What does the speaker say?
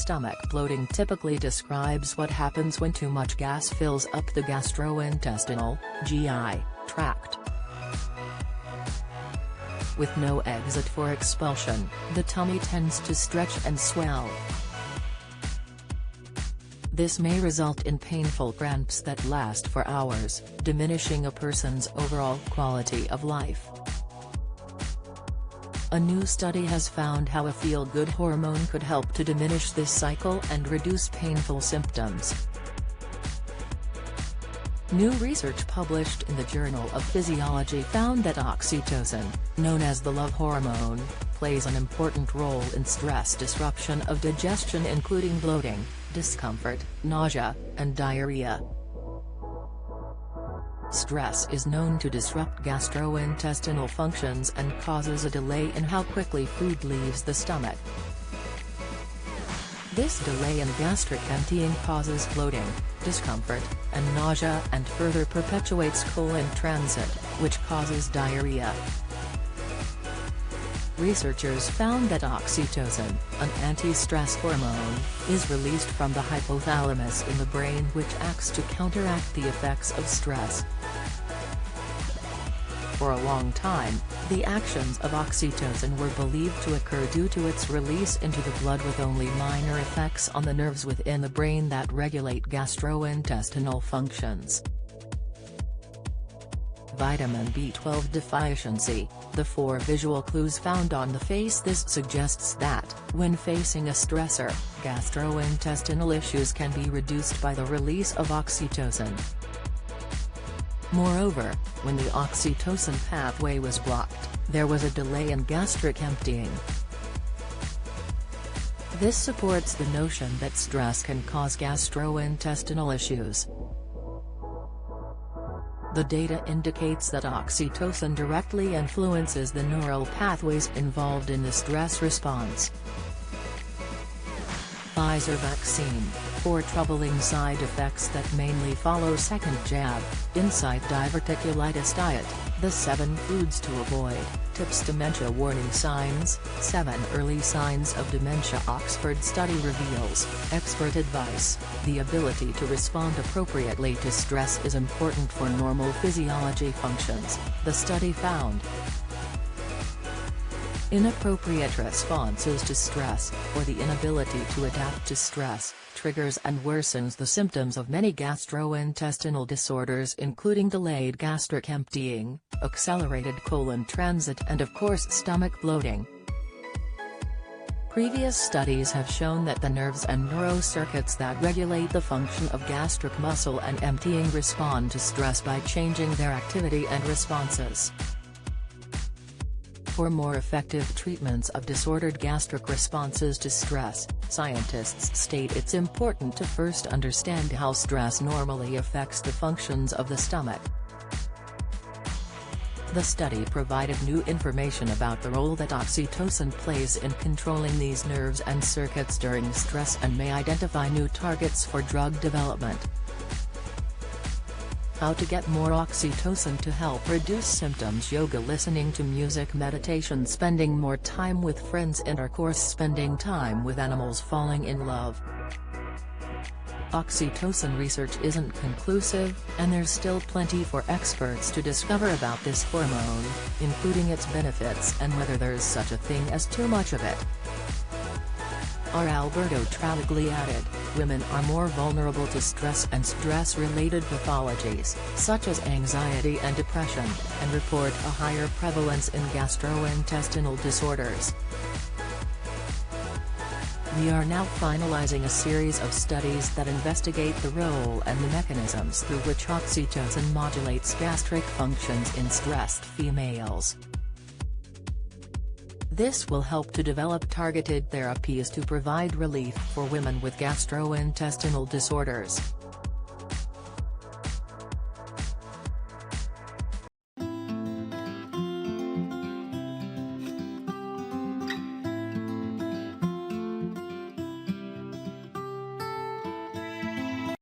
stomach bloating typically describes what happens when too much gas fills up the gastrointestinal (GI) tract. With no exit for expulsion, the tummy tends to stretch and swell. This may result in painful cramps that last for hours, diminishing a person's overall quality of life. A new study has found how a feel-good hormone could help to diminish this cycle and reduce painful symptoms. New research published in the Journal of Physiology found that oxytocin, known as the love hormone, plays an important role in stress disruption of digestion, including bloating, discomfort, nausea, and diarrhea. Stress is known to disrupt gastrointestinal functions and causes a delay in how quickly food leaves the stomach. This delay in gastric emptying causes bloating, discomfort, and nausea, and further perpetuates colon transit, which causes diarrhea. Researchers found that oxytocin, an anti-stress hormone, is released from the hypothalamus in the brain, which acts to counteract the effects of stress. For a long time, the actions of oxytocin were believed to occur due to its release into the blood, with only minor effects on the nerves within the brain that regulate gastrointestinal functions. Vitamin B12 deficiency, the 4 visual clues found on the face. This suggests that, when facing a stressor, gastrointestinal issues can be reduced by the release of oxytocin. Moreover, when the oxytocin pathway was blocked, there was a delay in gastric emptying. This supports the notion that stress can cause gastrointestinal issues. The data indicates that oxytocin directly influences the neural pathways involved in the stress response. Pfizer vaccine, 4 troubling side effects that mainly follow second jab, inside diverticulitis diet, the 7 foods to avoid, tips dementia warning signs, 7 early signs of dementia. Oxford study reveals, expert advice, the ability to respond appropriately to stress is important for normal physiology functions, the study found. Inappropriate responses to stress, or the inability to adapt to stress, triggers and worsens the symptoms of many gastrointestinal disorders, including delayed gastric emptying, accelerated colon transit, and of course stomach bloating. Previous studies have shown that the nerves and neurocircuits that regulate the function of gastric muscle and emptying respond to stress by changing their activity and responses. For more effective treatments of disordered gastric responses to stress, scientists state it's important to first understand how stress normally affects the functions of the stomach. The study provided new information about the role that oxytocin plays in controlling these nerves and circuits during stress, and may identify new targets for drug development. How to get more oxytocin to help reduce symptoms: yoga, listening to music, meditation, spending more time with friends, intercourse, spending time with animals, falling in love. Oxytocin research isn't conclusive, and there's still plenty for experts to discover about this hormone, including its benefits and whether there's such a thing as too much of it. R. Alberto Travaglia added, women are more vulnerable to stress and stress-related pathologies, such as anxiety and depression, and report a higher prevalence in gastrointestinal disorders. We are now finalizing a series of studies that investigate the role and the mechanisms through which oxytocin modulates gastric functions in stressed females. This will help to develop targeted therapies to provide relief for women with gastrointestinal disorders.